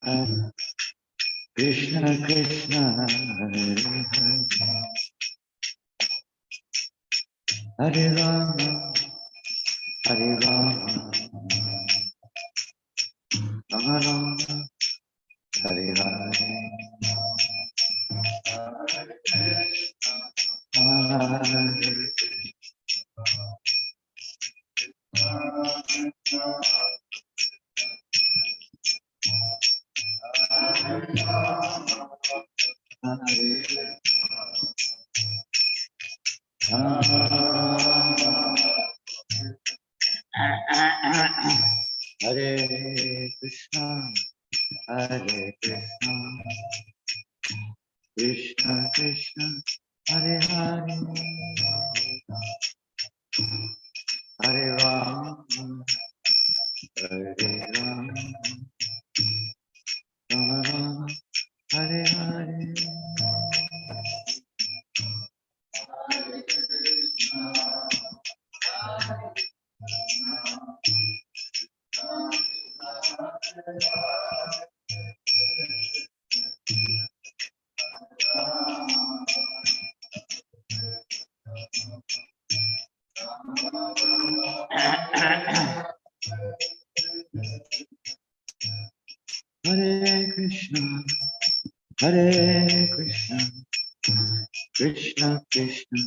Krishna Krishna Hare Hare Rama Hare Rama Rama Rama Hare Hare Hare Krishna, Hare Krishna, Krishna Krishna, Hare Hare, Hare Rama, Hare Rama, Rama Rama, Hare Hare. Hare Krishna, Hare Krishna, Krishna Krishna,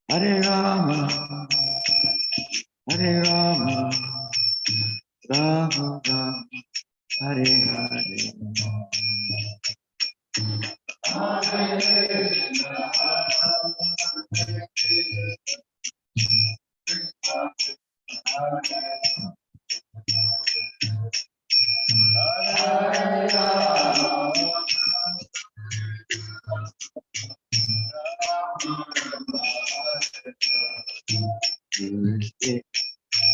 Hare Rama, Hare Rama, Rama Rama, Hare Hare.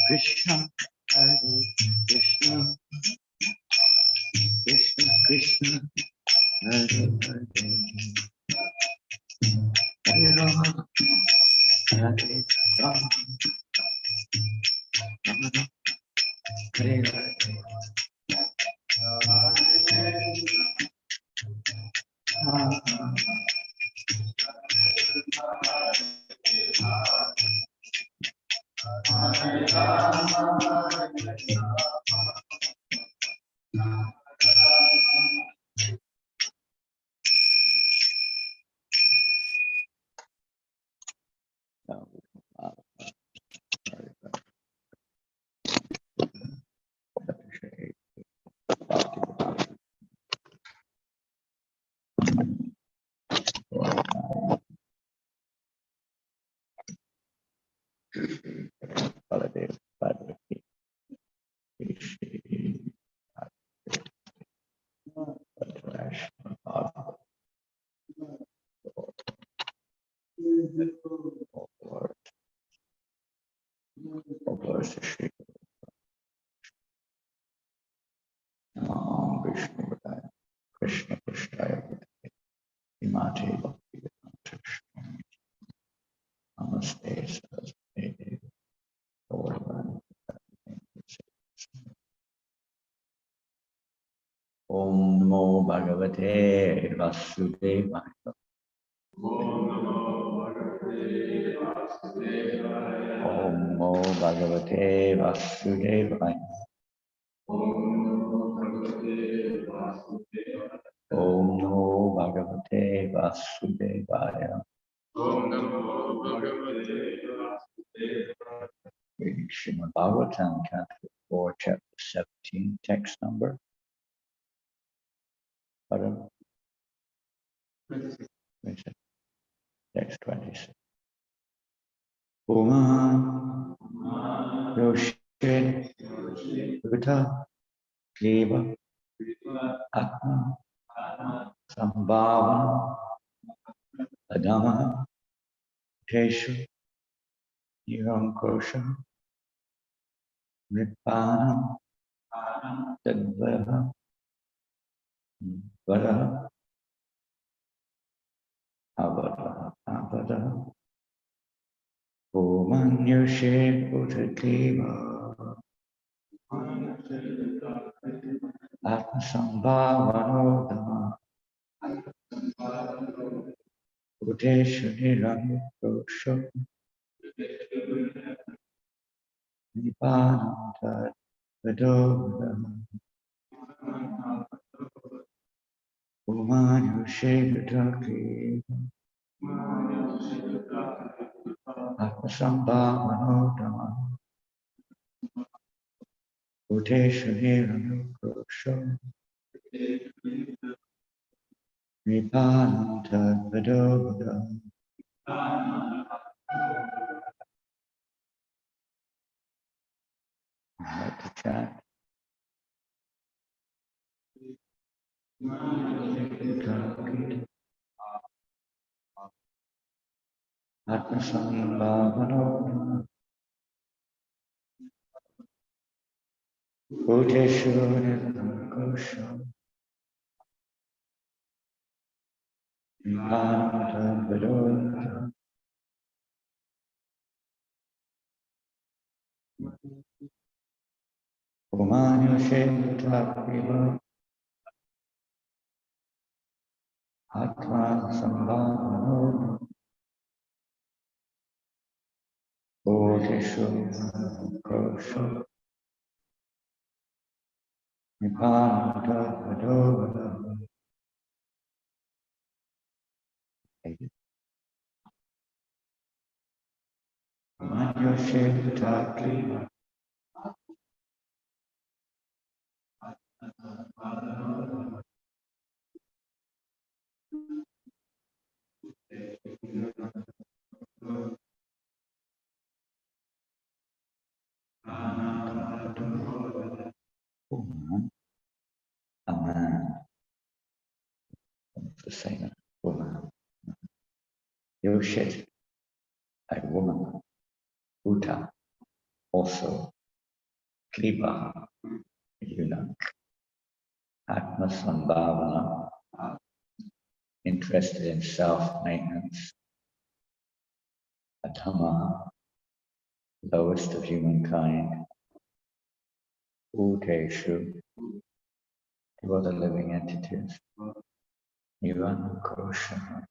Krishna, Hare Krishna, Krishna Krishna, Hare Hare, Hare Rama, Hare Rama, Rama Rama, Hare Hare. Krishna Krishna Imate Bhakti Namaste Saraswati Gauravan Om Namo Bhagavate Vasudevaya Om Namo Bhagavate Vasudevaya Om Namo Bhagavate Vasudevaya Reading Srimad Bhagavatam, Canto 4, Chapter 17, text number. Pardon? 26. Text 26. Uma Yoshid Vita Deva Atma Sambhavana Adama Teshu Nirankrosha Nibbana Tadvaha Varaha Avaraha Om Yoshe Uttadeva Atmasambhavanodama Udeshu Niramukosho Nibbānanda Vidodama Umanyushedutaki Atmasambhavanodama Udeshu Niramukosho Nibbānanda Vidodama. I like to chant. Atmasambhavanodama Bhuteshu Nirmukosho Nibbānanda Vidodama Umanyushedutaki Atmasambhavanodama Bodhishu Kosho Nibbānanda Vidodama. Manyoshitaki a man, the same woman. Yoshit, a woman. Uta, also. Kripa, eunuch. Atmasambhavana, interested in self-maintenance. Adhama, lowest of humankind. Uteshu, to other living entities. Niranukosha,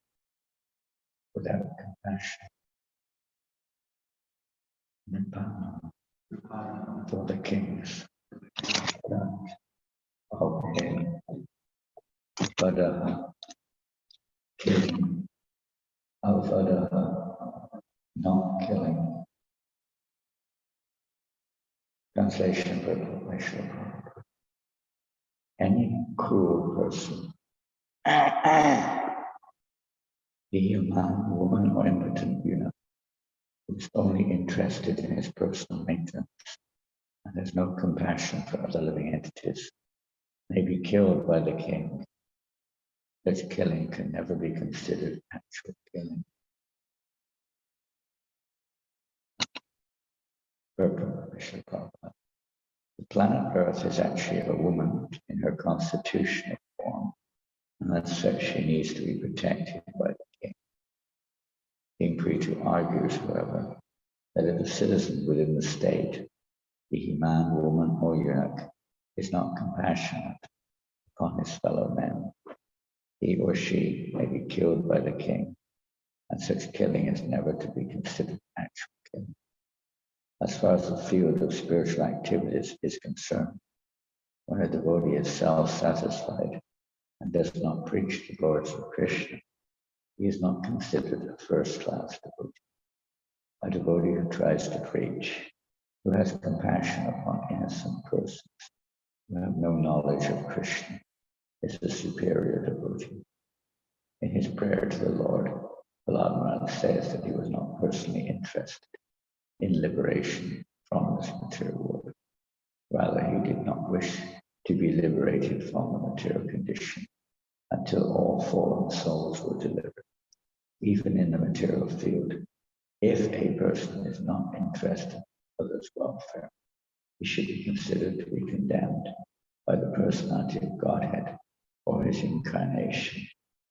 without compassion. Nibbana, for the kings. Okay. Vadaha, killing. Avadaha, not killing. Translation by Vishnu. Any cruel person, be a man, woman, or impotent eunuch, who's only interested in his personal maintenance and has no compassion for other living entities, may be killed by the king. Such killing can never be considered actual killing. The planet Earth is actually a woman in her constitutional form, and as such she needs to be protected by the king. King Pretu argues, however, that if a citizen within the state, be he man, woman, or eunuch, is not compassionate upon his fellow men, he or she may be killed by the king, and such killing is never to be considered actual killing. As far as the field of spiritual activities is concerned, when a devotee is self-satisfied and does not preach the glories of Krishna, he is not considered a first-class devotee. A devotee who tries to preach, who has compassion upon innocent persons, who have no knowledge of Krishna, is a superior devotee. In his prayer to the Lord, Prahlad Maharaj says that he was not personally interested in liberation from this material world. Rather, he did not wish to be liberated from the material condition until all fallen souls were delivered. Even in the material field, if a person is not interested in others' welfare, he should be considered to be condemned by the personality of Godhead or his incarnation,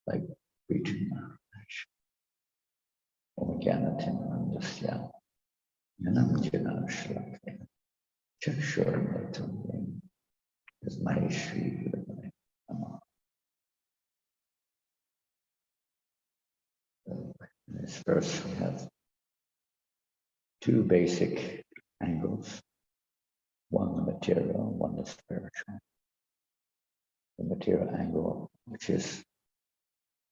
like Pretu Maharaj. Om Janananda. Chakshura is Maheshri. In this verse, we have two basic angles, one the material, one the spiritual. The material angle, which is,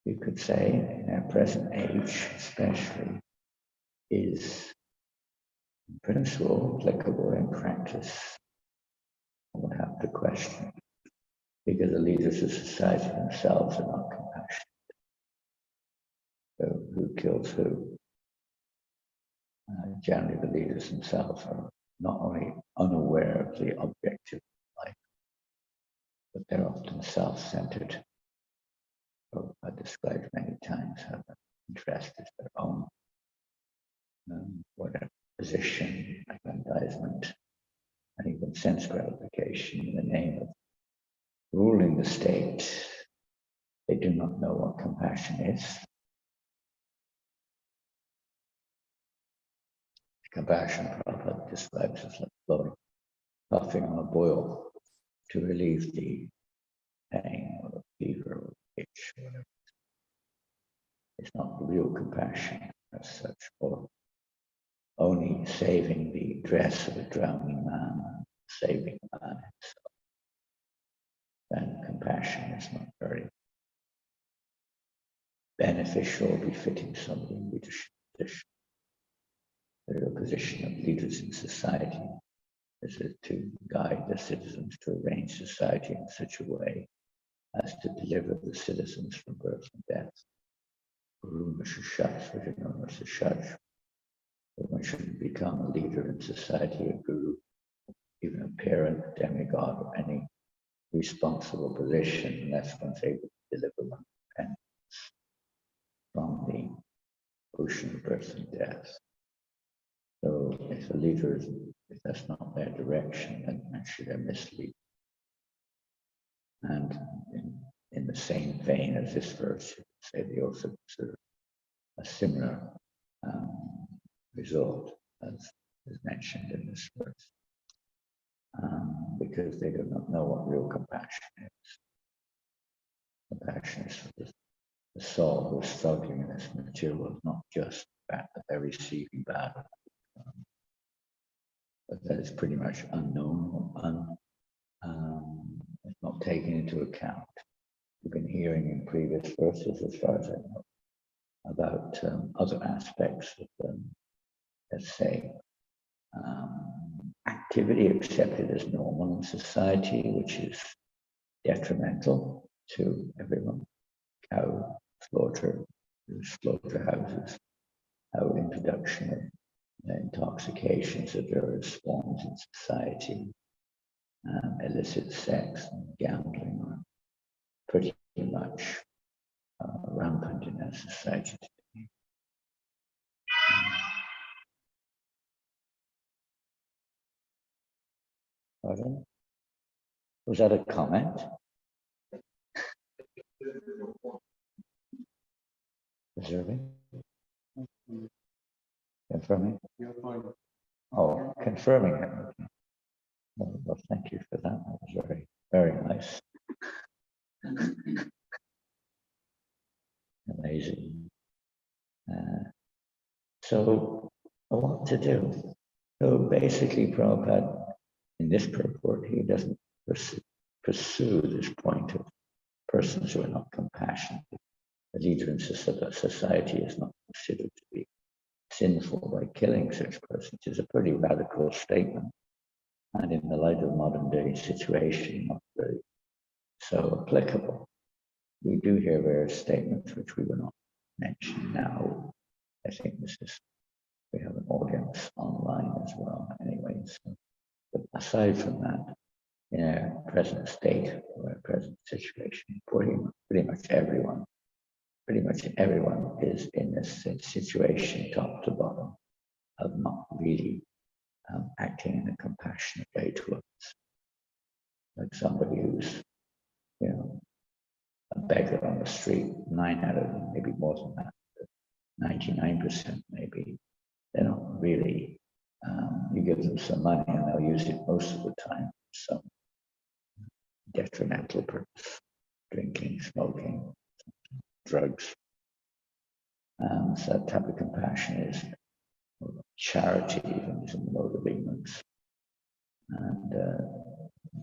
you could say, in our present age especially, is in principle applicable in practice. I would have to question, because the leaders of society themselves are not compassionate. So who kills who? Generally, the leaders themselves are not only unaware of the objective life, but they're often self-centered. So I described many times how their interest is their own, whatever position, aggrandizement, and even sense gratification in the name of ruling the state. They do not know what compassion is. Compassion, Prabhupada describes as like blowing, puffing on a boil to relieve the pain or the fever or the itch, or whatever. It's not real compassion as such, or only saving the dress of a drowning man, saving the man himself. Then compassion is not very beneficial or befitting somebody in leadership position. The real position of leaders in society is to guide the citizens, to arrange society in such a way as to deliver the citizens from birth and death. Guru Mishashats, which are known as the Shaj. But one shouldn't become a leader in society, a guru, even a parent, demigod, or any responsible position, unless one's able to deliver one from the ocean of birth and death. So if the leaders, if that's not their direction, then actually they're misleading. And in the same vein as this verse, you could say they also consider a similar result as is mentioned in this verse, because they do not know what real compassion is. Compassion is for the soul who is struggling in this material world, not just the fact that they're receiving bad, but that is pretty much unknown or not taken into account. We've been hearing in previous verses, as far as I know, about other aspects of, let's say, activity accepted as normal in society, which is detrimental to everyone. Cow slaughterhouses, how introduction of intoxications of various forms in society, illicit sex and gambling are pretty much rampant in our society today. Pardon? Was that a comment? Observing? Confirming? Oh, confirming it. Okay. Well, thank you for that. That was very, very nice. Amazing. So, what to do? So basically, Prabhupada, in this purport, he doesn't pursue this point of persons who are not compassionate. A leader in society is not considered to be sinful by killing such persons. It's a pretty radical statement. And in the light of modern day situation, not very so applicable. We do hear various statements which we will not mention now. I think we have an audience online as well anyway. So, but aside from that, in our present state or our present situation, pretty much everyone is in this situation, top to bottom, of not really acting in a compassionate way to others. Like somebody who's, a beggar on the street, 9 out of them, maybe more than that, 99% maybe, they're not really You give them some money and they'll use it most of the time for some detrimental purpose, drinking, smoking, drugs. So that type of compassion is charity, even is in the mode of ignorance. And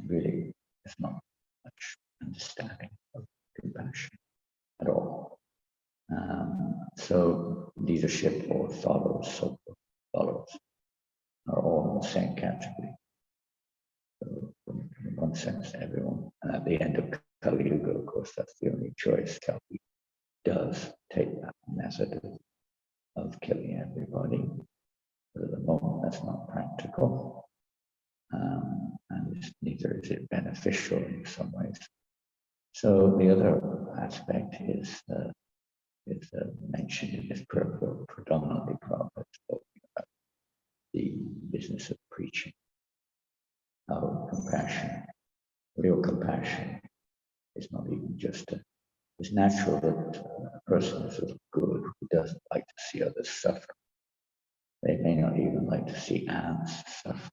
really, there's not much understanding of compassion at all. So leadership or so-called followers, are all in the same category. So in one sense, everyone. And at the end of Kali Yuga, of course, that's the only choice. Kali does take that method of killing everybody. But at the moment, that's not practical. And neither is it beneficial in some ways. So the other aspect is mentioned in this purport, predominantly Prabhupada talking about the business of preaching, how compassion, real compassion, is not even just it's natural that a person is of good who doesn't like to see others suffer. They may not even like to see ants suffer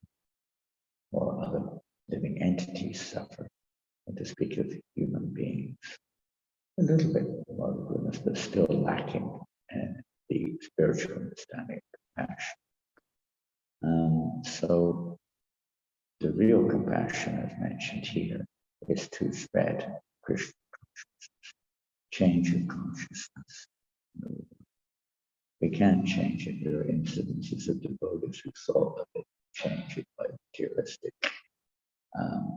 or other living entities suffer, and to speak of human beings. A little bit of goodness, but still lacking in the spiritual understanding of compassion. So the real compassion, as mentioned here, is to spread Krishna consciousness, change of consciousness. We can change it. There are incidences of devotees who thought that they could change it by materialistic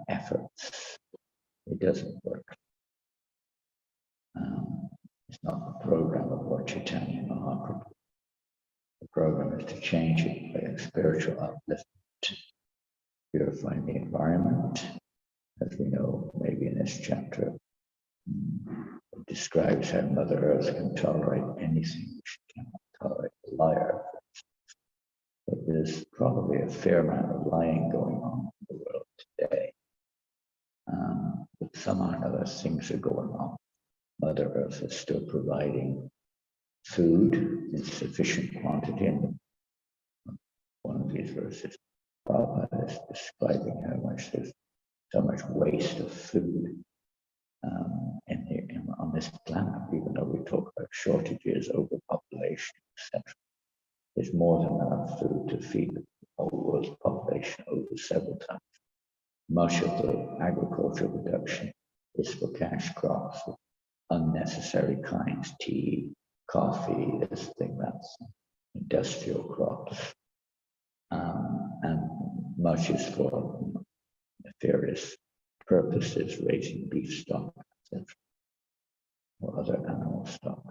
efforts. It doesn't work. It's not the program of Lord Chaitanya Mahaprabhu. The program is to change it by a spiritual upliftment, purifying the environment. As we know, maybe in this chapter, it describes how Mother Earth can tolerate anything. She cannot tolerate a liar. But there's probably a fair amount of lying going on in the world today. But somehow or other things are going on. Mother Earth is still providing food in sufficient quantity. And one of these verses, Prabhupada is describing how much there's so much waste of food on this planet, even though we talk about shortages, overpopulation, etc. There's more than enough food to feed the whole world's population over several times. Much of the agricultural production is for cash crops, unnecessary kinds, tea, coffee, this thing, that's industrial crops. And much is for nefarious purposes, raising beef stock, etc., or other animal stock,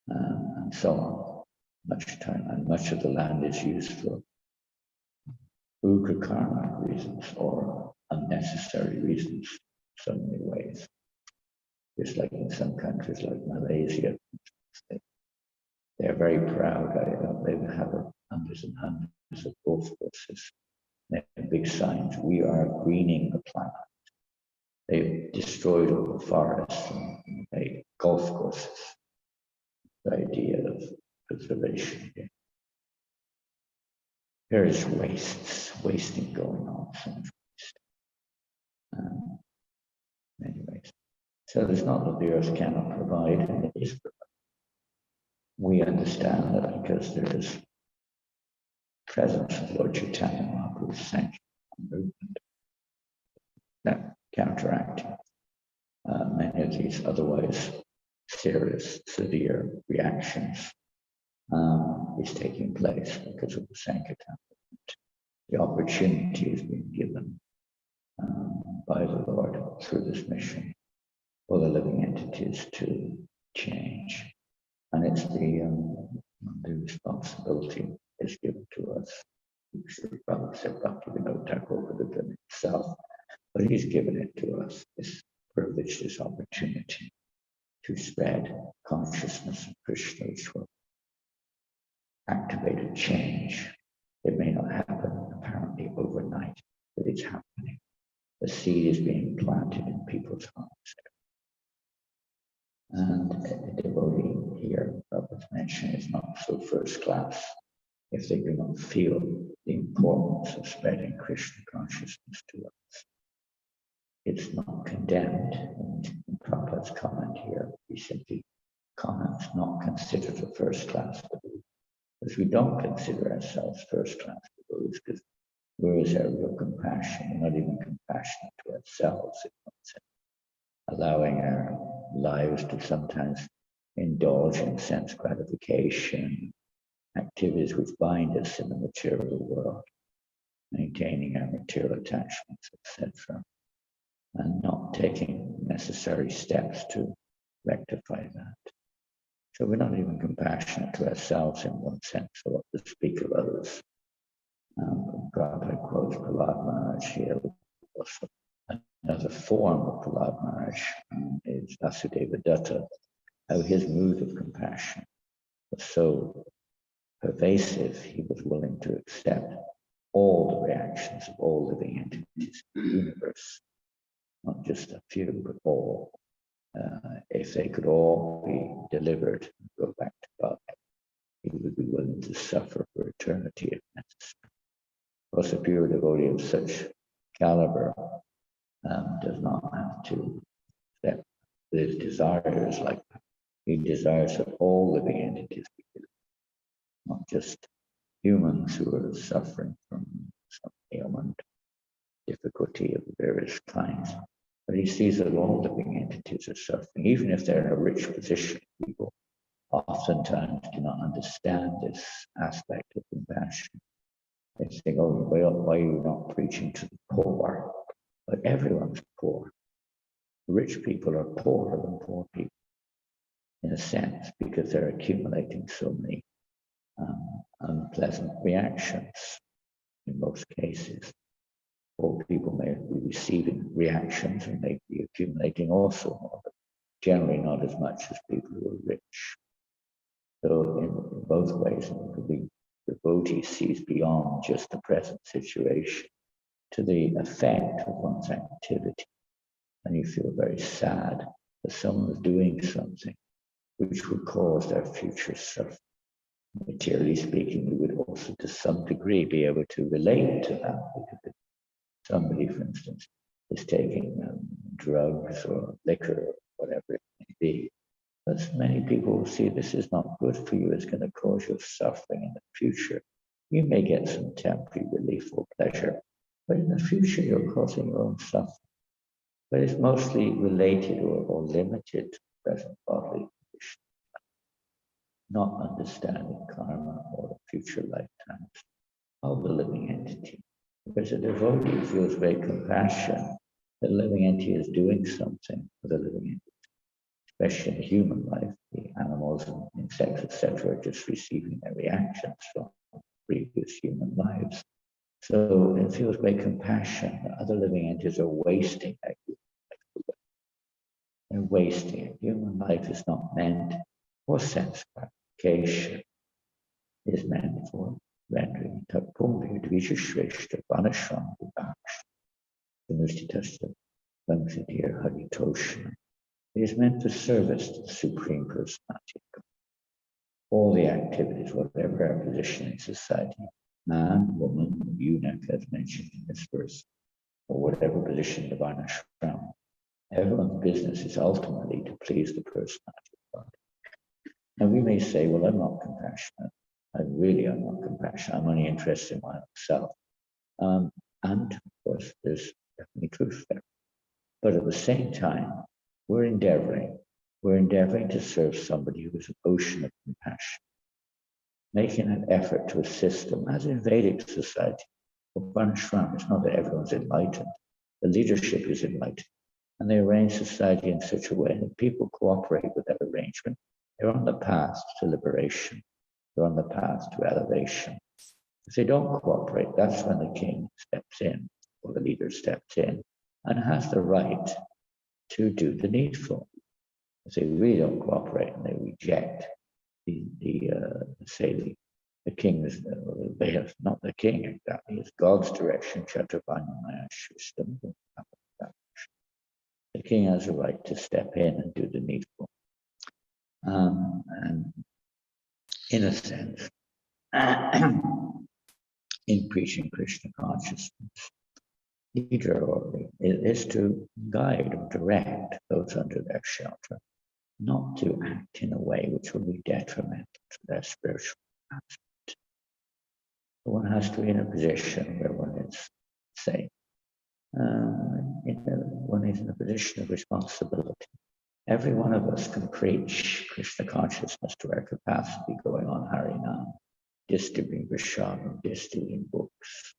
and so on. Much time, and much of the land is used for karma reasons or unnecessary reasons, so many ways. Just like in some countries like Malaysia, they're very proud. They have hundreds and hundreds of golf courses. They have big signs, "We are greening the planet." They've destroyed all the forests and made golf courses. The idea of preservation. There is wasting going on, so much waste. Anyways, so there's not that the earth cannot provide, and it is provided. We understand that because there is presence of Lord Chaitanya Mahaprabhu's sanction movement that counteracting many of these otherwise serious, severe reactions is taking place because of the Sankirtan movement. The opportunity is being given by the Lord through this mission for the living entities to change. And it's the responsibility is given to us. Prabhupada said Bhaktivinoda Thakur would have done it himself, but he's given it to us, this privilege, this opportunity to spread consciousness of Krishna, which will activate a change. It may not happen apparently overnight, but it's happening. The seed is being planted in people's hearts. And a devotee here, Prabhupada mentioned, is not so first class if they do not feel the importance of spreading Krishna consciousness to us. It's not condemned. And in Prabhupada's comment here, he simply comments, not considered a first-class devotee. Because we don't consider ourselves first-class devotees, because where is our real compassion? We're not even compassionate to ourselves, in one sense, allowing our lives to sometimes indulge in sense gratification, activities which bind us in the material world, maintaining our material attachments, etc., and not taking necessary steps to rectify that. So we're not even compassionate to ourselves in one sense, so what to speak of others. Prabhupada quotes Prahlad Maharaj here. Also, another form of Prahlad Maharaj is Vasudeva Datta, how his mood of compassion was so pervasive, he was willing to accept all the reactions of all living entities in the universe, not just a few, but all. If they could all be delivered and go back to God, he would be willing to suffer for eternity if necessary. Of course, a pure devotee of such caliber does not have to accept his desires like that. He desires that all living entities be delivered, not just humans who are suffering from some ailment, difficulty of various kinds. But he sees that all living entities are suffering, even if they're in a rich position. People oftentimes do not understand this aspect of compassion. They think, oh, why are you not preaching to the poor? But everyone's poor. Rich people are poorer than poor people, in a sense, because they're accumulating so many unpleasant reactions in most cases. Poor people may be receiving reactions and may be accumulating also more, but generally not as much as people who are rich. So in both ways, the devotee sees beyond just the present situation to the effect of one's activity. And you feel very sad that someone is doing something which would cause their future suffering. Materially speaking, we would also to some degree be able to relate to that, because if somebody, for instance, is taking drugs or liquor or whatever it may be, but many people will see this is not good for you, it's going to cause you suffering in the future. You may get some temporary relief or pleasure, but in the future you're causing your own suffering. But it's mostly related or limited to present bodily condition, not understanding karma or the future lifetimes of the living entity. Because a devotee feels great compassion that the living entity is doing something for the living entity, especially in human life. The animals and insects, etc., are just receiving their reactions from previous human lives. So it feels great compassion that other living entities are wasting their human life. They're wasting it. Human life is not meant for sense gratification. It is meant for rendering tapumbi dvijashreshta vanashram vibhaksh vinustitashta vansitir haritoshna. It is meant for service to the Supreme Personality of God. All the activities, whatever our position in society, man, woman, eunuch, as mentioned in this verse, or whatever position in the Varnashram, everyone's business is ultimately to please the Personality of God. And we may say, well, I'm not compassionate. I'm not compassionate. I'm only interested in myself. And of course, there's definitely truth there. But at the same time, we're endeavoring to serve somebody who is an ocean of compassion, making an effort to assist them, as in Vedic society. For Varnashram, it's not that everyone's enlightened. The leadership is enlightened. And they arrange society in such a way that people cooperate with that arrangement. They're on the path to liberation. They're on the path to elevation. If they don't cooperate, that's when the king steps in, or the leader steps in, and has the right to do the needful. If they really don't cooperate and they reject the king's, they have not the king exactly, it's God's direction, Chaturvanya system. The king has a right to step in and do the needful. And in a sense, in preaching Krishna consciousness. Leader is to guide or direct those under their shelter, not to act in a way which will be detrimental to their spiritual aspect. One has to be in a position where one is safe. One is in a position of responsibility. Every one of us can preach Krishna consciousness to our capacity, going on Harinam, distributing Prashadam, distributing books,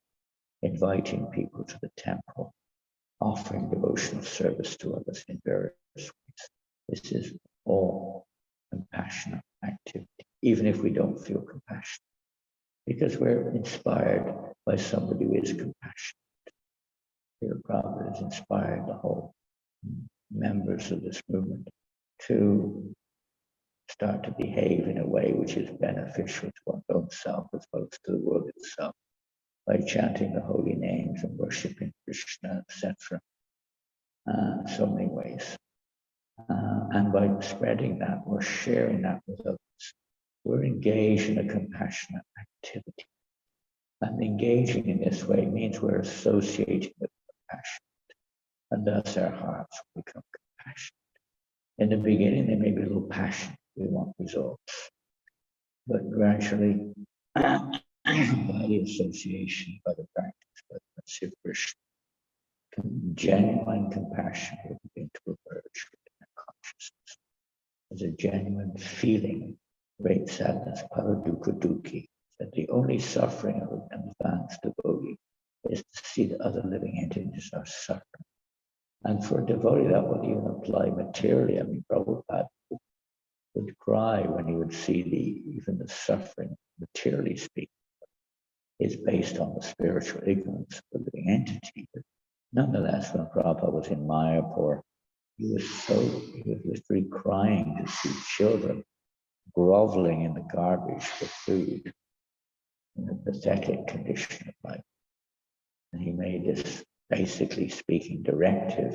inviting people to the temple, offering devotional service to others in various ways. This is all compassionate activity, even if we don't feel compassion, because we're inspired by somebody who is compassionate. Here, Prabhupada has inspired the whole members of this movement to start to behave in a way which is beneficial to one's own self as well as to the world itself, by chanting the holy names and worshipping Krishna, etc. So many ways. And by spreading that or sharing that with others, we're engaged in a compassionate activity. And engaging in this way means we're associating with compassion, and thus our hearts will become compassionate. In the beginning, there may be a little passion. We want results. But gradually, by the association, by the practice, by the mercy of Krishna, genuine compassion will begin to emerge within our consciousness. There's a genuine feeling, great sadness, paradukha dukhi, that the only suffering of an advanced devotee is to see that other living entities are suffering. And for a devotee, that would even apply materially. I mean, Prabhupada would cry when he would see even the suffering, materially speaking, is based on the spiritual ignorance of the living entity. But nonetheless, when Prabhupada was in Mayapur, he was literally crying to see children groveling in the garbage for food in a pathetic condition of life. And he made this, basically speaking, directive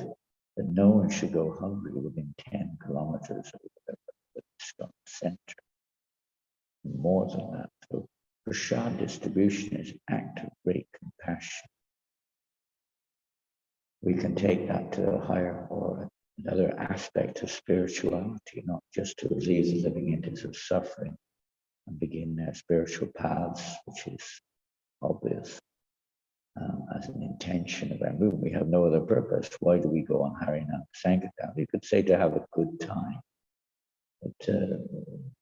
that no one should go hungry within 10 kilometers of the center. More than that. So prasad distribution is an act of great compassion. We can take that to a higher or another aspect of spirituality, not just to relieve the living entities of suffering and begin their spiritual paths, which is obvious as an intention of our movement. We have no other purpose. Why do we go on Harinam Sankirtan? We could say to have a good time. But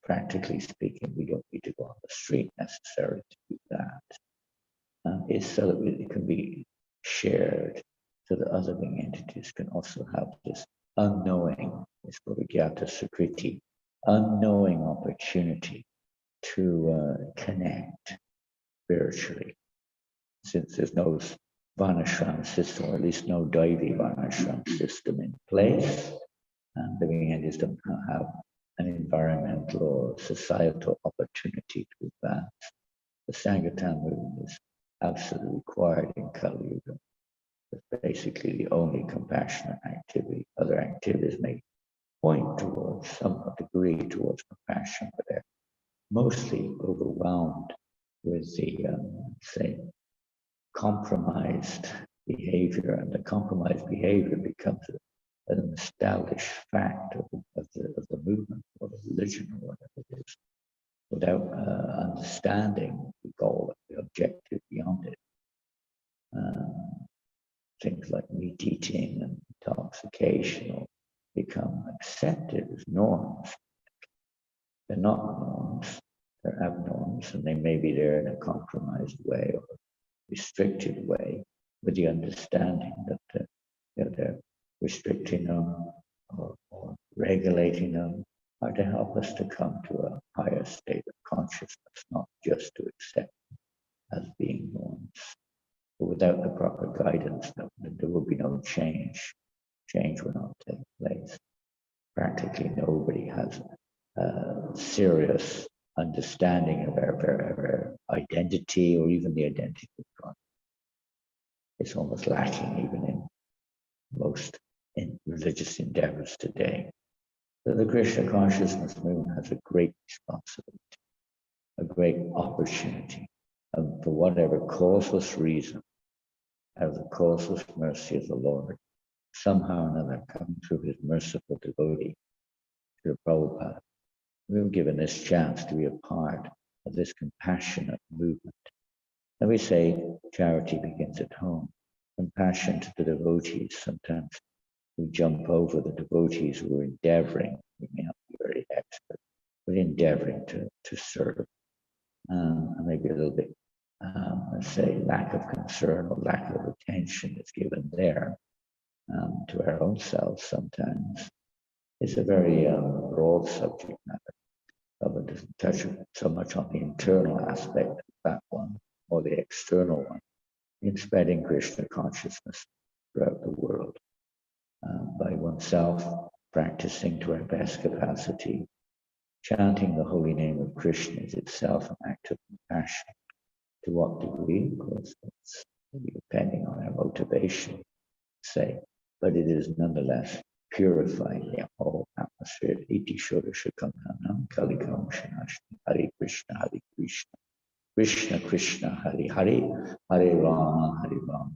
practically speaking, we don't need to go on the street necessarily to do that. It's so that it can be shared, so that other living entities can also have this unknowing, this Bhavagyata Sukriti, unknowing opportunity to connect spiritually. Since there's no Varnashram system, or at least no Daivi Varnashram system in place, and living entities don't have an environmental or societal opportunity to advance. The Sankirtan movement is absolutely required in Kali Yuga. It's basically the only compassionate activity. Other activities may point towards some degree towards compassion, but they're mostly overwhelmed with the, say, compromised behavior, and the compromised behavior becomes an established fact of the movement or the religion or whatever it is, without understanding the goal, the objective beyond it. Things like meat eating and intoxication become accepted as norms. They're not norms, they're abnorms, and they may be there in a compromised way or restricted way, with the understanding that they're restricting them or regulating them are to help us to come to a higher state of consciousness, not just to accept as being norms. But without the proper guidance, there will be no change. Change will not take place. Practically nobody has a serious understanding of our identity or even the identity of God. It's almost lacking even in most religious endeavors today. So the Krishna consciousness movement has a great responsibility, a great opportunity And for whatever causeless reason, out of the causeless mercy of the Lord, somehow or another, coming through his merciful devotee, Srila Prabhupada, we were given this chance to be a part of this compassionate movement. And we say charity begins at home. Compassion to the devotees. Sometimes we jump over the devotees who are endeavoring, we may not be very expert, but endeavoring to serve. And maybe a little bit, let's say, lack of concern or lack of attention is given there to our own selves sometimes. It's a very broad subject matter. It doesn't touch so much on the internal aspect of that one or the external one in spreading Krishna consciousness throughout the world by oneself, practicing to our best capacity. Chanting the holy name of Krishna is itself an act of compassion. To what degree? Of course, it's depending on our motivation, say, but it is nonetheless purifying the whole atmosphere. Iti Shodasha Kamhanam Kalikam Shanashni Hare Krishna Hare Krishna Krishna Krishna Hare Hare Hare Rama Hare Rama.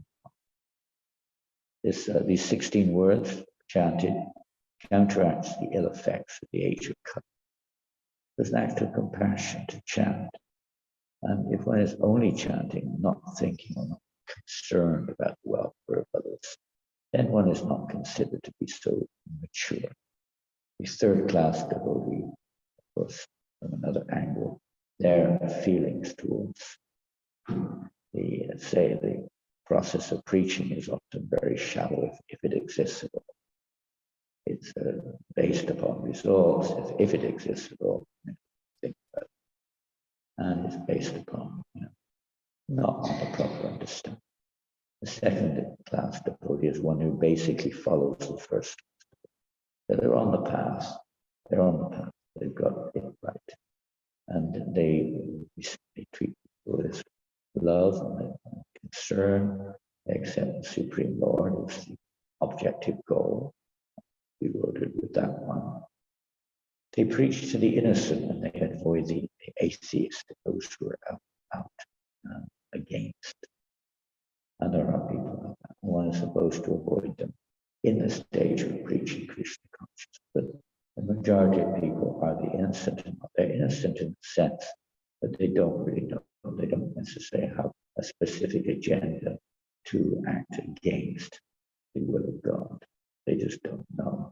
These 16 words chanted counteracts the ill effects of the age of Kali. There's an act of compassion to chant. And if one is only chanting, not thinking or not concerned about the welfare of others, then one is not considered to be so mature. The third-class devotee, of course, from another angle, their feelings towards the process of preaching is often very shallow, if it exists at all. It's based upon results, if it exists at all. Think about it. And it's based upon, not on the proper understanding. The second-class devotee is one who basically follows the first. So they're on the path. They've got it right. And they treat people with love and concern. They accept the Supreme Lord as the objective goal. We voted with that one. They preach to the innocent and they avoid the atheist, those who are out against. And there are people like that. One is supposed to avoid them in the stage of preaching Krishna consciousness. But the majority of people are the innocent. They're innocent in the sense that they don't really know. They don't necessarily have a specific agenda to act against the will of God. They just don't know.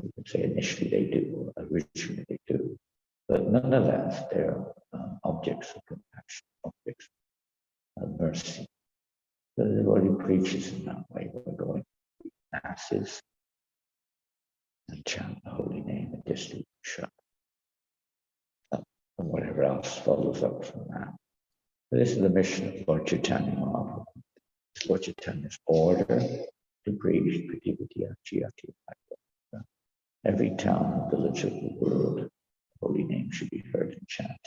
You could say initially they do, or originally they do. But nonetheless, they're objects of compassion, objects of mercy. So the devotee preaches in that way. We're going to masses and chant the holy name and distribution. And whatever else follows up from that. But this is the mission of Lord Chaitanya Mahaprabhu. It's Lord Chaitanya's order to preach Priti Vidya Jyati. Every town and village of the world, the holy name should be heard and chanted.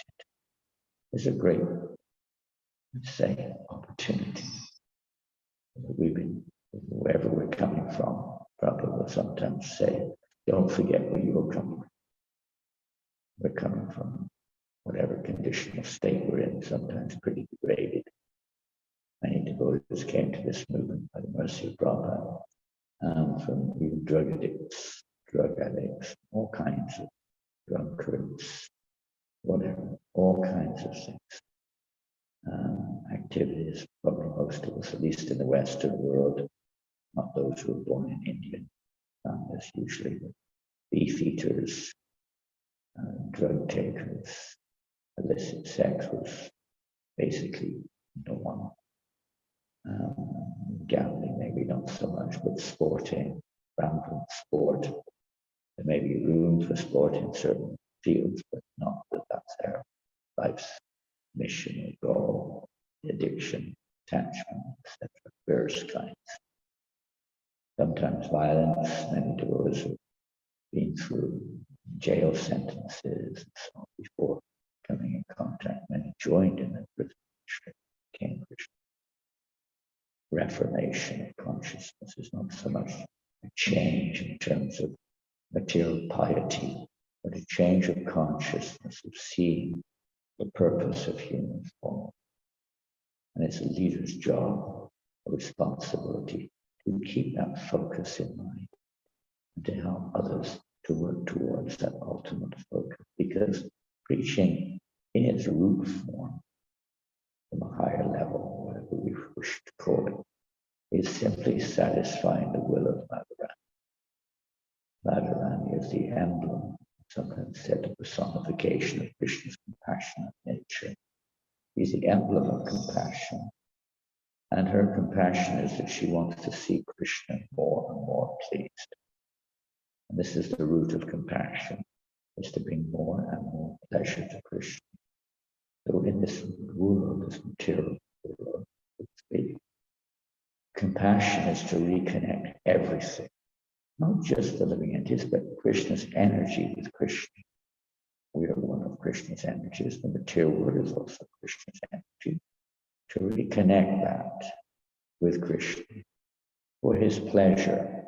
It's a great, let's say, opportunity. We've been, wherever we're coming from, Prabhupada will sometimes say, don't forget where you're coming from. We're coming from whatever conditional state we're in, sometimes pretty degraded. Many devotees came to this movement by the mercy of Prabhupada, from even drug addicts, all kinds of drunkards, whatever, all kinds of things. Activities, probably most of us, at least in the Western world, not those who were born in India. There's usually the beef eaters, drug takers, illicit sex was basically the one. Gambling, maybe not so much, but sporting, rampant sport. There may be room for sport in certain fields, but not that that's their life's mission or goal. Addiction, attachment, etc. Various kinds. Sometimes violence. Many devotees have been through jail sentences and so on before coming in contact. Many joined in the prison, became Christian. Reformation of consciousness is not so much a change in terms of material piety, but a change of consciousness of seeing the purpose of human form. And it's a leader's job, a responsibility to keep that focus in mind and to help others to work towards that ultimate focus. Because preaching in its root form, from a higher level, whatever we wish to call it, is simply satisfying the will of Radharani. Radharani is the emblem, sometimes said the personification of Krishna's compassionate nature. He's the emblem of compassion. And her compassion is that she wants to see Krishna more and more pleased. And this is the root of compassion, is to bring more and more pleasure to Krishna. So in this world, this material world, compassion is to reconnect everything, not just the living entities, but Krishna's energy with Krishna. We are one of Krishna's energies. The material world is also Krishna's energy. To reconnect that with Krishna for his pleasure.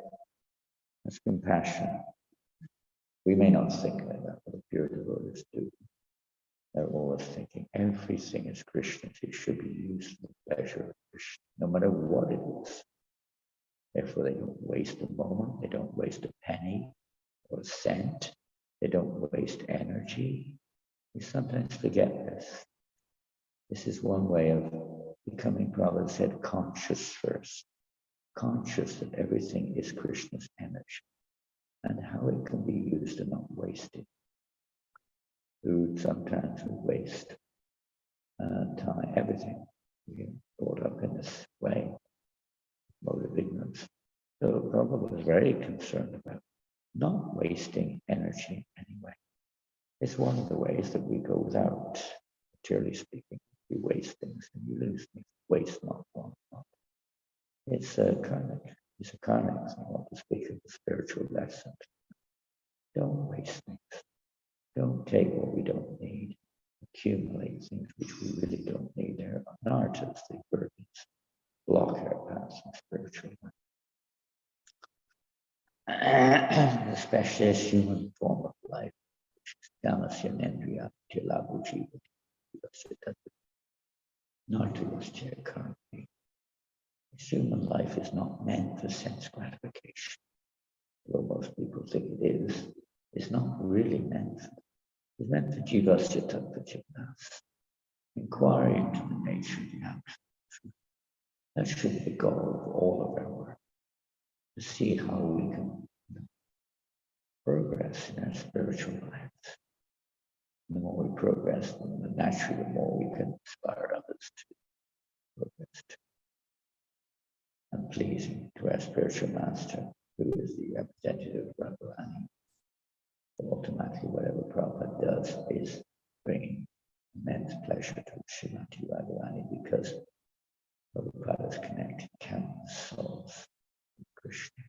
That's compassion. We may not think like that, but the pure devotees do. They're always thinking everything is Krishna's. It should be used for the pleasure of Krishna, no matter what it is. Therefore, they don't waste a moment. They don't waste a penny or a cent. They don't waste energy. We sometimes forget this. This is one way of becoming, Prabhupada said, conscious first. Conscious that everything is Krishna's energy and how it can be used and not wasted. Food sometimes we waste, time, everything. We get brought up in this way, mode of ignorance. So Prabhupada is very concerned about not wasting energy anyway. It's one of the ways that we go without, materially speaking. You waste things and you lose things. Waste not, want not. It's a karmic. It's a karmic. I want to speak of the spiritual lesson. Don't waste things. Don't take what we don't need. Accumulate things which we really don't need. They're narrative, they burdens, block our paths in spiritual life. Especially as human form of life, which is Janananda, currently. Human life is not meant for sense gratification. Although most people think it is, it's not really meant for. It's meant for jivasya tattva jivas. Inquiry into the nature of the absolute truth. That should be the goal of all of our work. To see how we can progress in our spiritual lives. The more we progress, naturally the more we can inspire others to progress too. And pleasing to our spiritual master, who is the representative of Radharani. So automatically whatever Prabhupada does is bringing immense pleasure to Srimati Radharani because Prabhupada is connecting countless souls with Krishna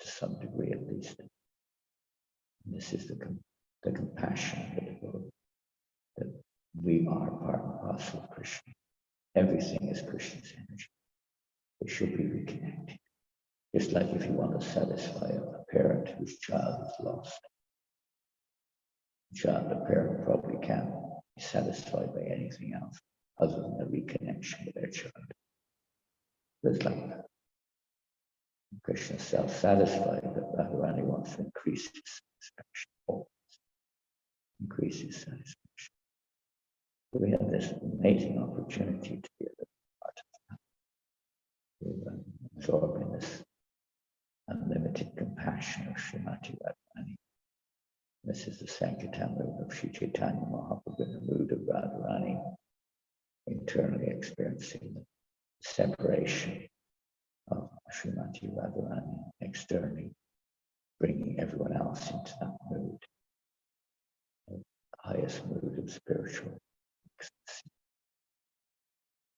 to some degree at least. And this is the compassion of the devotee, that we are part and parcel of Krishna. Everything is Krishna's energy. It should be reconnected. Just like if you want to satisfy a parent whose child is lost. The parent probably can't be satisfied by anything else other than the reconnection with their child. It's like that. Krishna is self-satisfied, but Radharani wants to increase his satisfaction, always. Increase his satisfaction. So we have this amazing opportunity to be a part of that. To absorb in this unlimited compassion of Srimati Radharani. This is the Sankirtan mood of Sri Chaitanya Mahaprabhu, in the mood of Radharani, internally experiencing the separation of Srimati Radharani, externally bringing everyone else into that mood, the highest mood of spiritual ecstasy.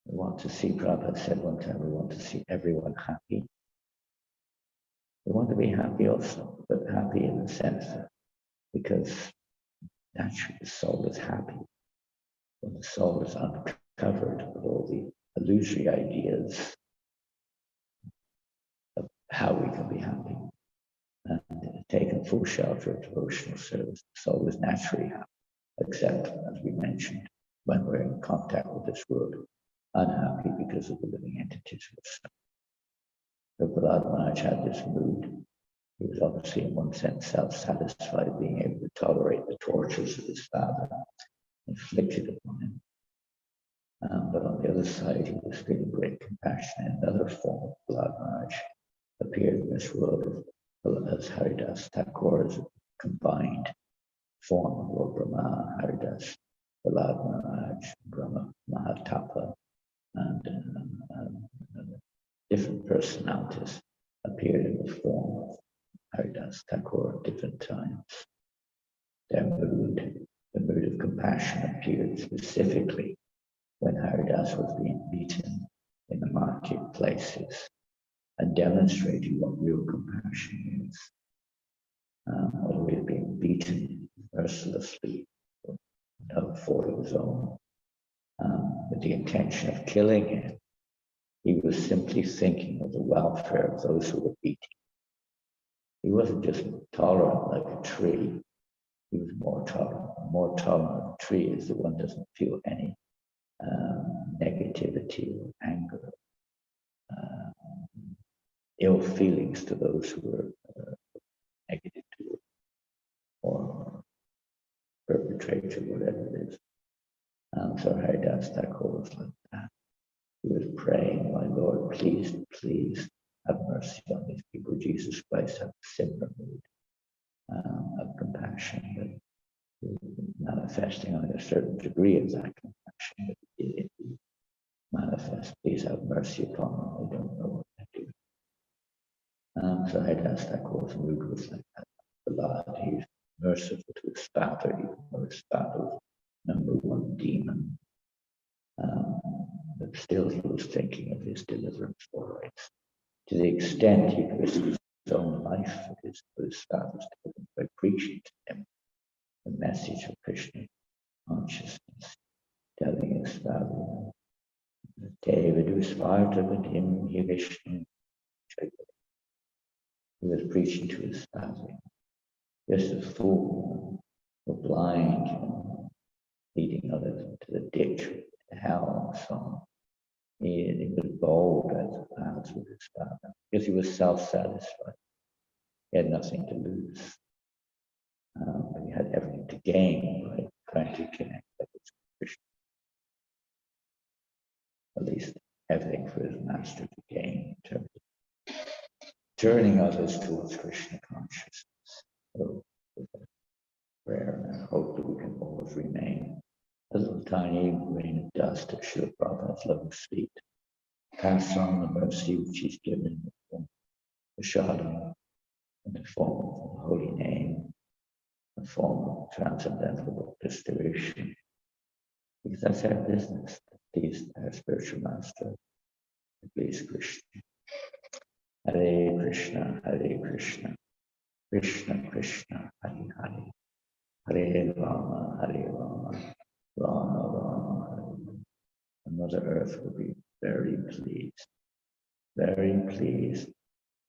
We want to see, Prabhupada said one time, we want to see everyone happy. We want to be happy also, but happy in the sense that because naturally the soul is happy when the soul is uncovered with all the illusory ideas of how we can be happy and taken full shelter of devotional service. The soul is naturally happy, except, as we mentioned, when we're in contact with this world, unhappy because of the living entities who were suffering. So Prahlad Maharaj had this mood. He was obviously in one sense self-satisfied, being able to tolerate the tortures of his father inflicted upon him. But on the other side, he was feeling great compassion. In another form of Prahlad Maharaj appeared in this world as Haridas Thakur, as a combined form of Lord Brahma, Haridas, Prahlad Maharaj, Brahma Mahatapa, and different personalities appeared in the form of Haridas Thakur at different times. Their mood, the mood of compassion, appeared specifically when Haridas was being beaten in the marketplaces and demonstrating what real compassion is. When we were being beaten mercilessly without fault of his own, with the intention of killing him, he was simply thinking of the welfare of those who were beating. He wasn't just tolerant like a tree. He was more tolerant. A more tolerant tree is the one doesn't feel any negativity or anger, ill feelings to those who are negative to it or perpetrator, whatever it is. So Haridas Thakur was like that. He was praying, my Lord, please, please have mercy on these people. Jesus Christ had a similar mood of compassion, but manifesting on a certain degree of that compassion, but it manifest, please have mercy upon them. They don't know what to do. So Haridas Thakur's mood was like that. Prahlad, he's merciful to his father, even though his father was number one demon. But still he was thinking of his deliverance for rights. To the extent he risked his own life for his father's deliverance by preaching to him the message of Krishna consciousness, telling his father, Devidus Vartavadim Vishnu. He was preaching to his father. Just a fool, or blind, leading others into the ditch, the hell, and so on. He was bold as the paths with his father because he was self-satisfied. He had nothing to lose. But he had everything to gain by trying to connect with Krishna. At least everything for his master to gain in terms of turning others towards Krishna consciousness. So, with a prayer and hope that we can always remain a little tiny grain of dust at Srila Prabhupada's lotus feet. Pass on the mercy which he's given in the form of Prashadam, in the form of the holy name, in the form of transcendental distribution. Because that's our business, to please our spiritual master, to please Krishna. Hare Krishna, Hare Krishna, Krishna Krishna, Hare Hare, Hare Rama, Hare Rama, Rama Rama, Hare Rama. And Mother Earth will be very pleased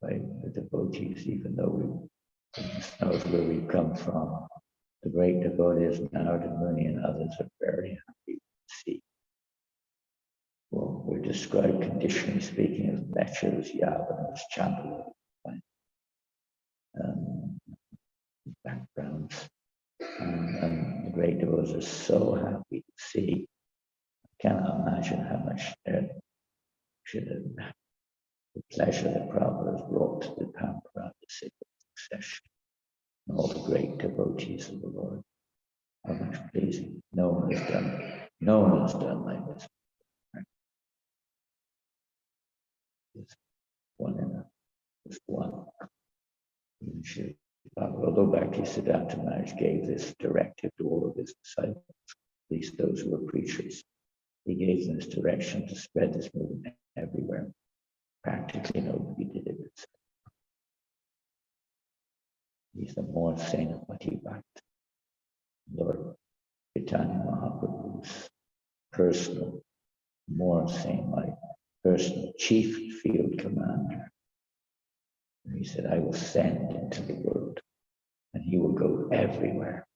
by the devotees, even though goodness knows where we've come from. The great devotees, Narada Muni and others, are very happy to see. Well, we're described conditionally speaking as lectures, yavanas, chandalas, backgrounds. And the great devotees are so happy to see. I cannot imagine how much the pleasure that Prabhupada has brought to the Pampara, the sacred succession, and all the great devotees of the Lord. How much pleasing. No one has done like this. It's one enough. Just one. Although Bhaktisiddhanta Maharaj gave this directive to all of his disciples, at least those who were preachers, he gave them this direction to spread this movement everywhere. Practically nobody did it. He's the more saint Mati Bhakt. Lord Chaitanya Mahaprabhu's personal, more saint, my personal chief field commander. And he said, I will send into the world, and he will go everywhere.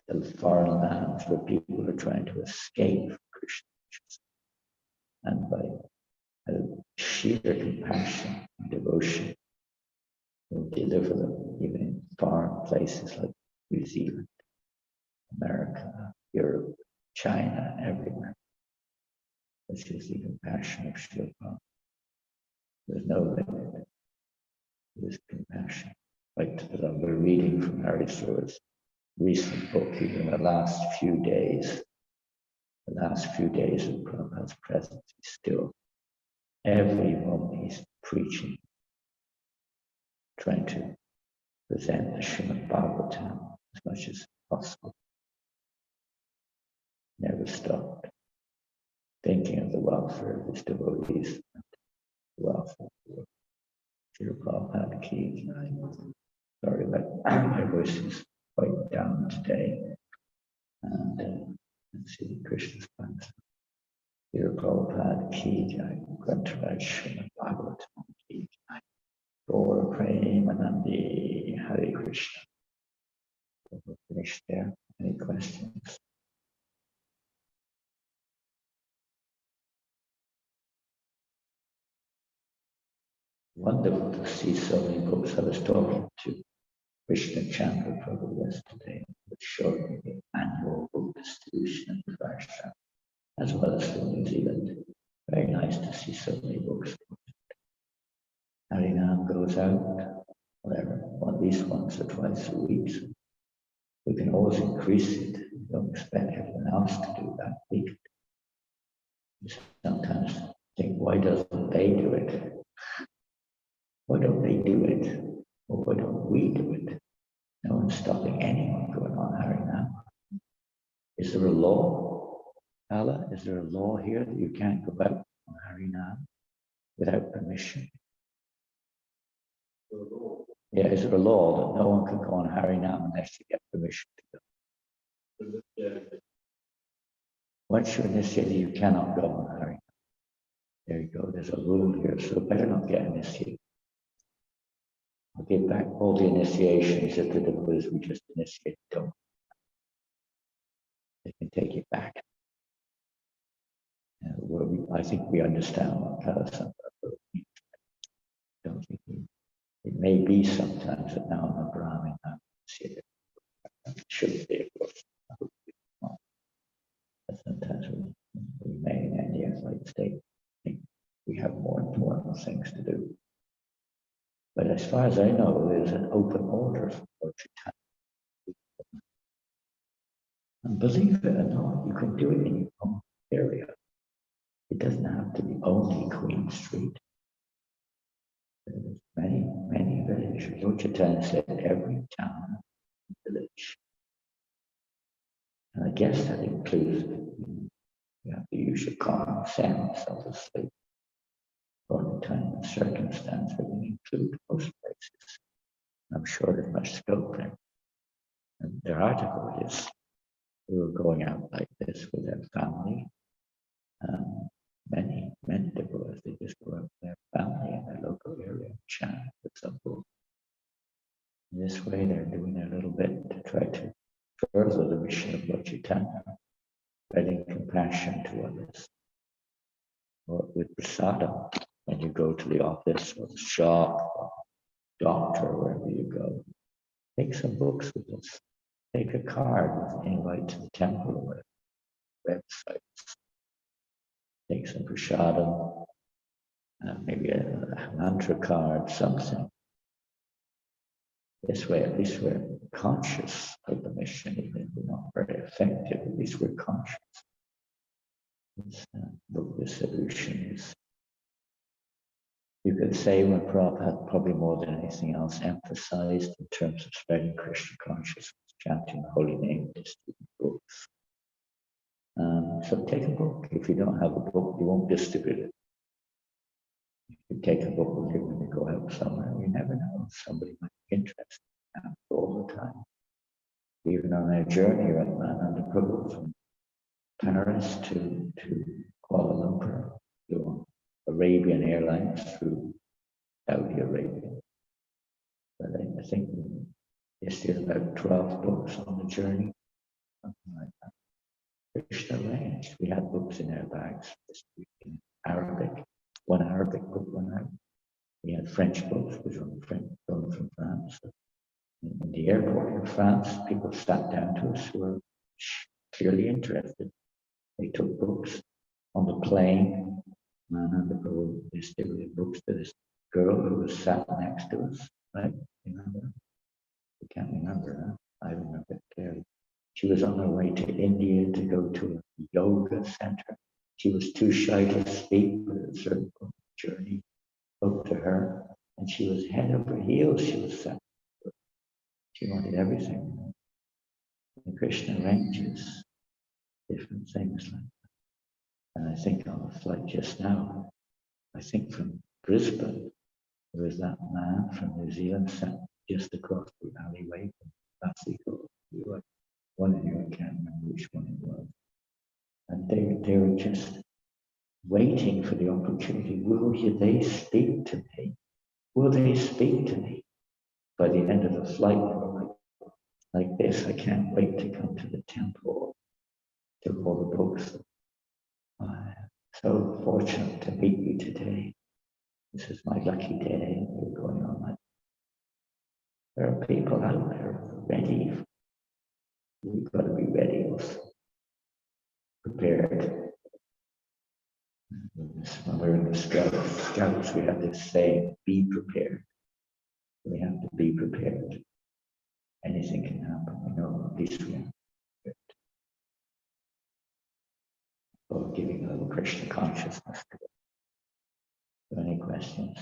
The foreign lands where people are trying to escape from Krishna. and by sheer compassion and devotion will deliver them even in far places like New Zealand, America, Europe, China, everywhere. This is the compassion of Srila Prabhupada. There's no limit to his compassion. Like we're reading from Harry Store's recent book, even the last few days of Prabhupada's presence, he's still, every moment he's preaching, trying to present the Srimad Bhagavatam as much as possible. Never stopped thinking of the welfare of his devotees, and the welfare of the world. Srila Prabhupada Ki. Sorry, but my voice is quite down today. And let's see, Krishna's plans. Srila Prabhupada Ki Jai, Grantaraj Srimad Bhagavatam Ki Jai, Gaura Premanandi, Hare Krishna. We'll finish there. Any questions? Wonderful to see so many books. I was talking to Krishna Chandra Prabhu yesterday, which showed me the annual book distribution in Russia, as well as from New Zealand. Very nice to see so many books. Harinam goes out, whatever, at least once or twice a week. So we can always increase it. We don't expect everyone else to do that. We sometimes think, why doesn't they do it? Why don't they do it? Or why don't we do it? No one's stopping anyone going on Harinam. Is there a law, Allah? Is there a law here that you can't go out on Harinam without permission? Yeah, is there a law that no one can go on Harinam unless you get permission to go? Once you're initiated, you cannot go on Harinam. There you go. There's a rule here, so better not get initiated. I'll give back all the initiations that the devotees we just initiated don't. They can take it back. I think we understand what Kalasambhava means. Don't think it may be sometimes that now I'm a Brahmin, I'm initiated. It shouldn't be, of course. But sometimes we may in India, like state, think we have more important things to do. But as far as I know, there's an open order from Lord Chaitanya. And believe it or not, you can do it in your own area. It doesn't have to be only Queen Street. There's many villages. Lord Chaitanya said every town, village. And I guess that includes, you have to use your common sense, obviously. For the time and circumstance, but we include most places. I'm sure there's much scope there. And their article is, we were going out like this with their family. Many devotees, they just go out with their family in their local area, chant with some book. In this way, they're doing a little bit to try to further the mission of Lord Chaitanya, spreading compassion to others. Or with prasadam, when you go to the office or the shop or doctor, wherever you go, take some books with us. Take a card with an invite to the temple or websites. Take some prasadam, maybe a mantra card, something. This way, at least we're conscious of the mission, even if we're not very effective, at least we're conscious. This book distribution is, you could say, when Prabhupada, probably more than anything else, emphasized in terms of spreading Krishna consciousness, chanting the holy name, distributing books. So take a book. If you don't have a book, you won't distribute it. If you take a book with you when you go out somewhere, you never know. Somebody might be interested in that all the time. Even on our journey, Janananda Prabhu from Paris to Kuala Lumpur, to Arabian Airlines through Saudi Arabia. But I think there's still about 12 books on the journey, something like that. Krishna arranged. We had books in our bags this weekend. Arabic, one Arabic book went out. We had French books, which were going from France. In the airport in France, people sat down to us who were clearly interested. They took books on the plane. Janananda distributed books to this girl who was sat next to us, right? Remember? You can't remember, huh? I remember it clearly. She was on her way to India to go to a yoga center. She was too shy to speak, but at a certain point in the journey spoke to her, and she was head over heels. She was set. She wanted everything. And Krishna arranges different things like that. And I think on the flight just now, I think from Brisbane, there was that man from New Zealand sat just across the alleyway from Classical. One of you, I can't remember which one it was. And they were just waiting for the opportunity. Will they speak to me? Will they speak to me? By the end of the flight, they were like this. I can't wait to come to the temple, to all the books. I'm so fortunate to meet you today. This is my lucky day. We're going on like there are people out there ready. We've got to be ready also. Prepared. When we're in the scouts, we have this saying, be prepared. We have to be prepared. Anything can happen. We know at least we have to be prepared. So giving a little Krishna consciousness to it. So any questions?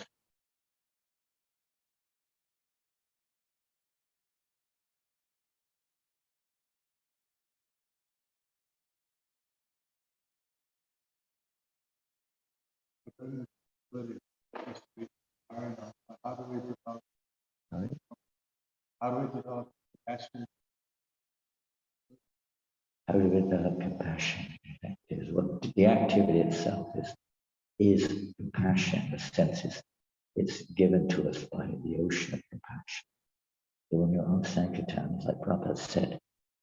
How do we develop compassion? How do we develop compassion? Is what the activity itself is compassion. The sense is it's given to us by the ocean of compassion. So when you're on Sankirtan, like Prabhupada said,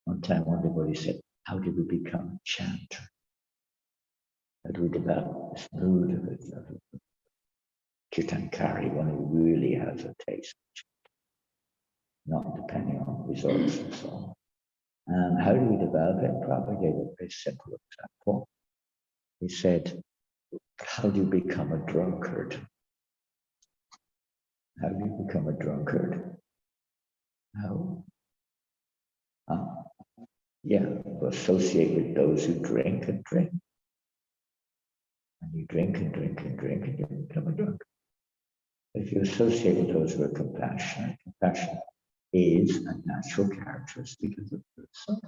one time one devotee said, how do we become a chanter? How do we develop this mood of Kirtankari, one who really has a taste, not depending on results and so on. And how do we develop it? Prabhupada gave a very simple example. He said, how do you become a drunkard? How do you become a drunkard? How? Yeah, you associate with those who drink and drink. And you drink and drink and drink and you become a drunkard. If you associate with those who are compassionate, compassion is a natural characteristic of the person.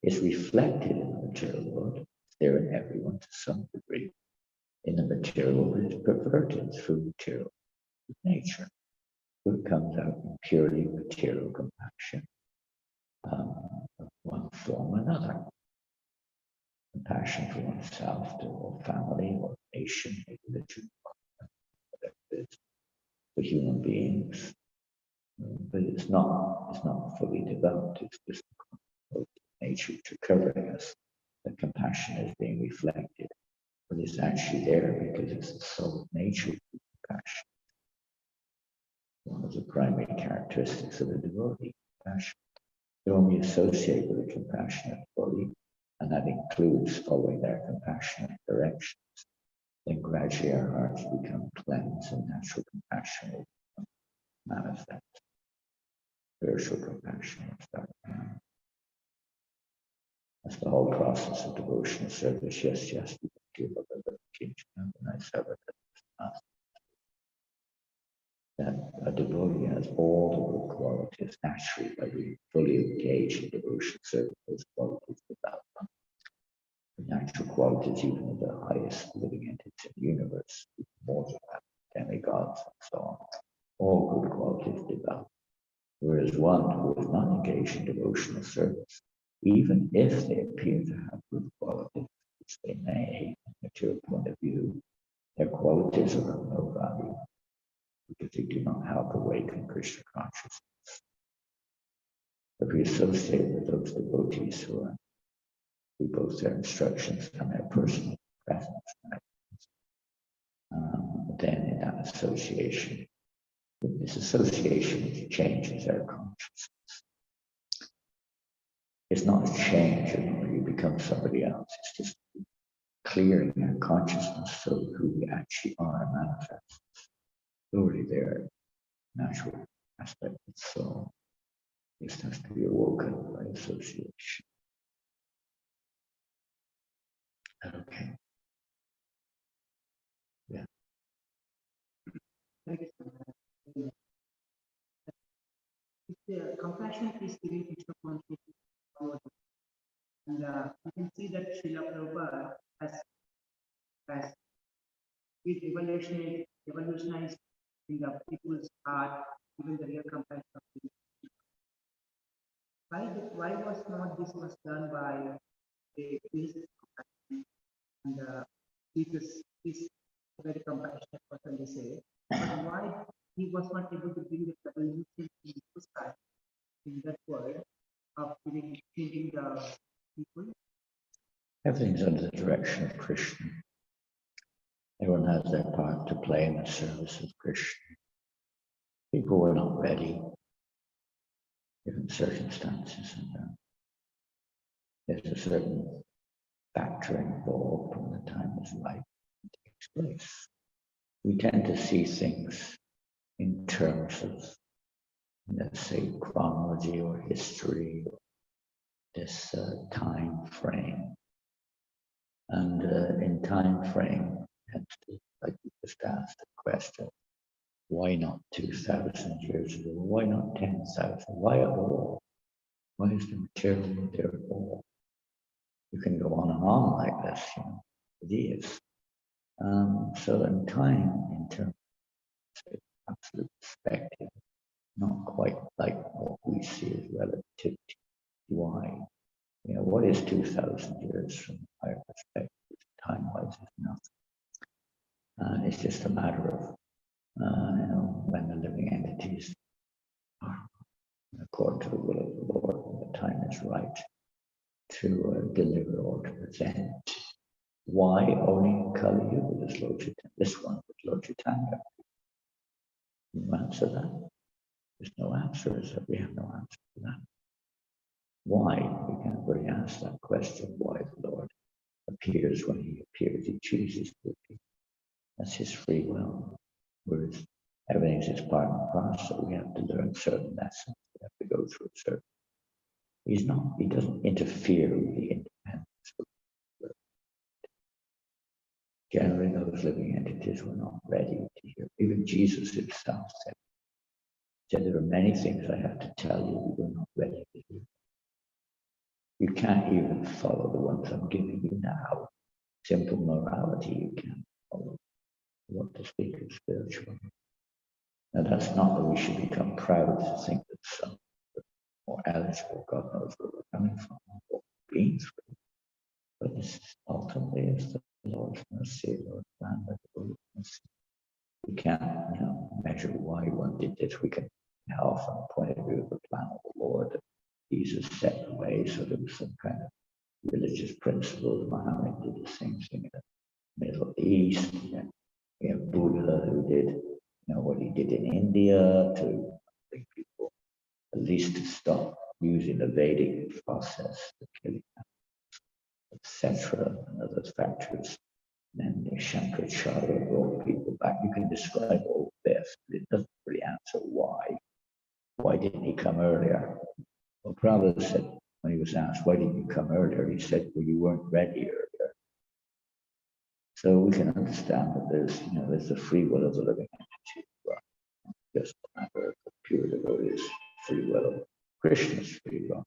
It's reflected in the material world. It's there in everyone to some degree. In the material world, it's perverted through material nature. So it comes out in purely material compassion of one form or another. Compassion for oneself, or family, or nation, or religion, whatever it is, for human beings. But it's not fully developed. It's just nature to covering us. The compassion is being reflected, but it's actually there because it's the soul of nature to compassion. One of the primary characteristics of the devotee, compassion. They only associate with a compassionate devotee, and that includes following their compassionate directions. Then gradually our hearts become cleansed and natural compassion will manifest. Spiritual compassion will start. That's the whole process of devotional service. Yes, yes, we give up the teaching and I said that a devotee has all the good qualities naturally by being fully engaged in devotional service. Those qualities develop. The natural qualities, even of the highest living entities in the universe, more than that, demigods and so on, all good qualities develop. Whereas one who is not engaged in devotional service, even if they appear to have good qualities, which they may, from a material point of view, their qualities are of no value because they do not help awaken Krishna consciousness. If we associate with those devotees who are both their instructions and their personal presence, then in that association, this association which changes our consciousness. It's not a change where you become somebody else. It's just clearing our consciousness so who we actually are manifests. Slowly their natural aspect of soul just has to be awoken by association. Okay. Yeah. Compassion is giving Krishna consciousness, and you can see that Srila Prabhupada has revolutionized in the people's heart, even the real compassion of people. Why was not this was done by a Jesus and Jesus is a very compassionate person, they say, but why he was not able to bring the revolution in people's heart in that world of changing the people? Everything's under the direction of Krishna. Everyone has their part to play in the service of Krishna. People were not ready, given circumstances, and there's a certain factor involved when the time is right and takes place. We tend to see things in terms of, let's say, chronology or history, or this time frame. And in time frame, like you just asked the question, why not 2,000 years ago? Why not 10,000? Why at all? Why is the material there at all? You can go on and on like this, it is. So in time, in terms of absolute perspective, not quite like what we see as relativity. Why? What is 2,000 years from our perspective? Time-wise is nothing. It's just a matter of, when the living entities are, according to the will of the Lord, when the time is right to deliver or to present. Why only in Kali Yuga does Lord Chaitanya, this one with Lord Chaitanya? You answer that? There's no answer, is that we have no answer to that. Why? We can't really ask that question, why the Lord appears when he appears, he chooses to appear. That's his free will. Whereas everything's just part and parcel. We have to learn certain lessons. We have to go through certain. He doesn't interfere with the independence of the. Generally, those living entities were not ready to hear. Even Jesus himself said, there are many things I have to tell you, we were not ready to hear. You can't even follow the ones I'm giving you now. Simple morality, you can't follow. You want to speak of spiritual. Now, that's not that we should become proud to think that some more eligible, God knows where we're coming from, what we're being through. But this ultimately is the Lord's mercy, the Lord's plan, the Lord's mercy. We can't, measure why one did this. We can now, from the point of view of the plan of the Lord, that Jesus set the way, so there was some kind of religious principles. Muhammad did the same thing in the Middle East. We have Buddha who did, what he did in India to bring people, at least to stop using the Vedic process, the killing, etc., and other factors. Then the Shankaracharya brought people back. You can describe all this, but it doesn't really answer why. Why didn't he come earlier? Well, Prabhupada said, when he was asked, why didn't you come earlier? He said, well, you weren't ready earlier. So we can understand that there's the free will of the living entity. Just a matter of pure devotees' free will, Krishna's free will.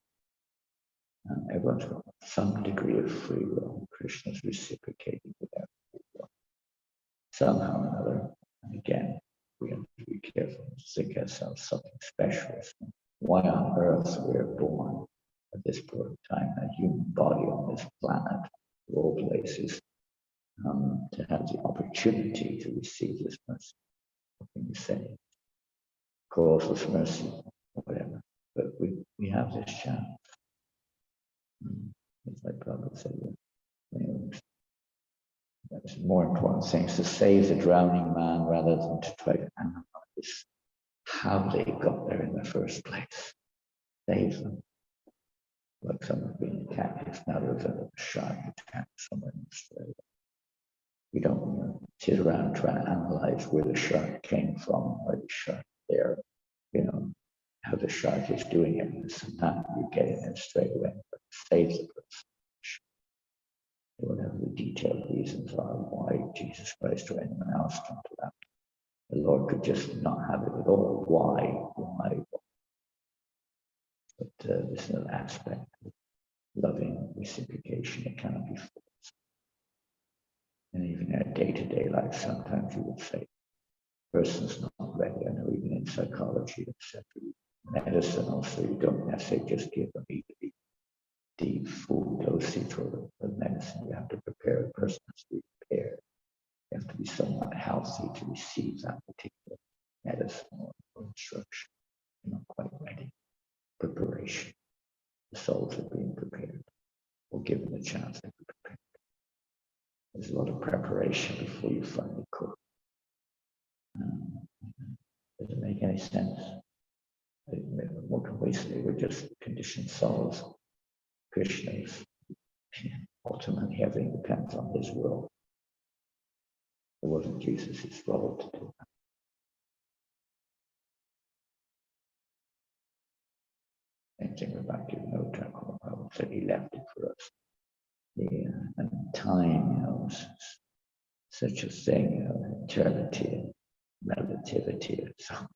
And everyone's got some degree of free will. Krishna's reciprocating with that free will. Somehow or another, and again, we have to be careful to think ourselves something special. Why on earth we're born at this point in time, a human body on this planet, of all places, to have the opportunity to receive this mercy. What can you say? Causeless mercy, whatever. But we have this chance. It's like Prabhupada said, There's more important things to save the drowning man rather than to try to analyze how they got there in the first place. Save them. Like someone being attacked. Now there's a shark attack somewhere in Australia. We don't sit around trying to analyze where the shark came from, why the shark there, how the shark is doing it. Sometimes you get in it straight away, but save the person. Whatever the detailed reasons are why Jesus Christ or anyone else come to that. The Lord could just not have it at all. Why? But this little aspect of loving reciprocation, it cannot be forced. And even in a day-to-day life, sometimes you would say, person's not ready. I know even in psychology, etc. Medicine also, you don't necessarily just give them the full dosage or the medicine. You have to prepare a person to be prepared. You have to be somewhat healthy to receive that particular medicine or instruction. You're not quite ready. Preparation. The souls are being prepared or given the chance to be prepared. There's a lot of preparation before you finally cook. Does it make any sense? What can we say? We're just conditioned souls. Krishna's ultimately everything depends on his will. It wasn't Jesus' role to do that. Same thing with Bhakti Vinod Thakur said he left it for us. And time, such a thing, eternity, relativity, and so on.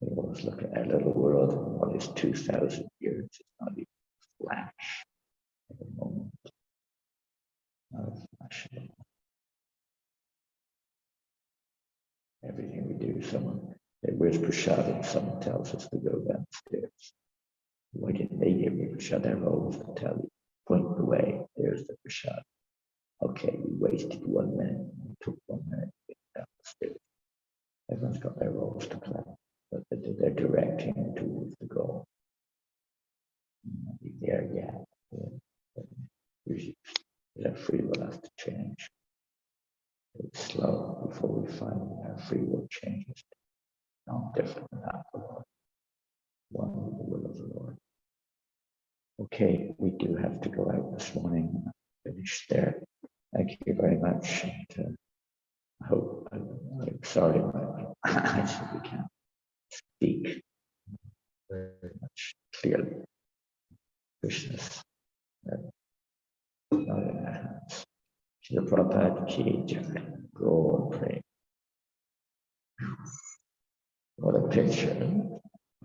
We always look at our little world and what is 2,000 years. It's not even a flash at the moment. Not a flash at all. Everything we do, someone, where's Prashad? Someone tells us to go downstairs. Why didn't they give me Prashad? They're always to tell you, point the way, there's the Prashad. Okay, you wasted 1 minute, you took 1 minute to get downstairs. Everyone's got their roles to play, but they're directing you towards the goal. Be there yet. Usually, our free will has to change. It's slow before we find our free will changes. Not different than that for Lord. One with the will of the Lord. Okay, we do have to go out this morning. Finish there. Thank you very much. And, I hope. I'm sorry, but I simply can't speak very much clearly. Krishna's not in our hands. Shri Prabhupada ki jai. Go and pray. What a picture on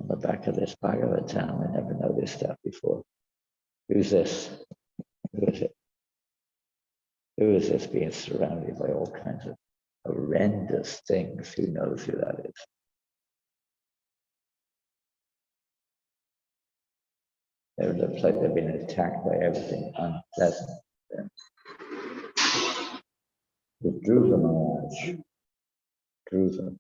the back of this Bhagavatam. I never noticed that before. Who's this? Who is it? Who is this being surrounded by all kinds of horrendous things? Who knows who that is? It looks like they've been attacked by everything unpleasant. With Dhruva Maharaj, Dhruva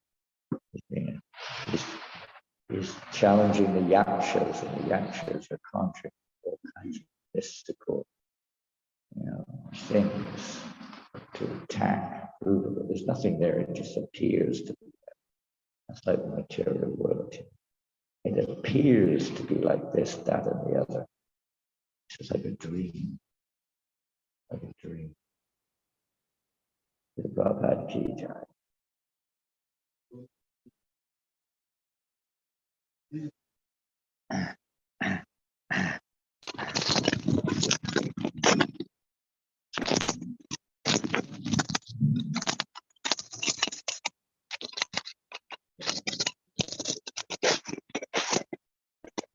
is challenging the yakshas, and the yakshas are contrary to all kinds of mystical, things to attack Dhruva. But there's nothing there; it just appears to be there. That's like the material world. It appears to be like this, that, and the other. It's just like a dream. Like a dream. The Prabhupada ki jai.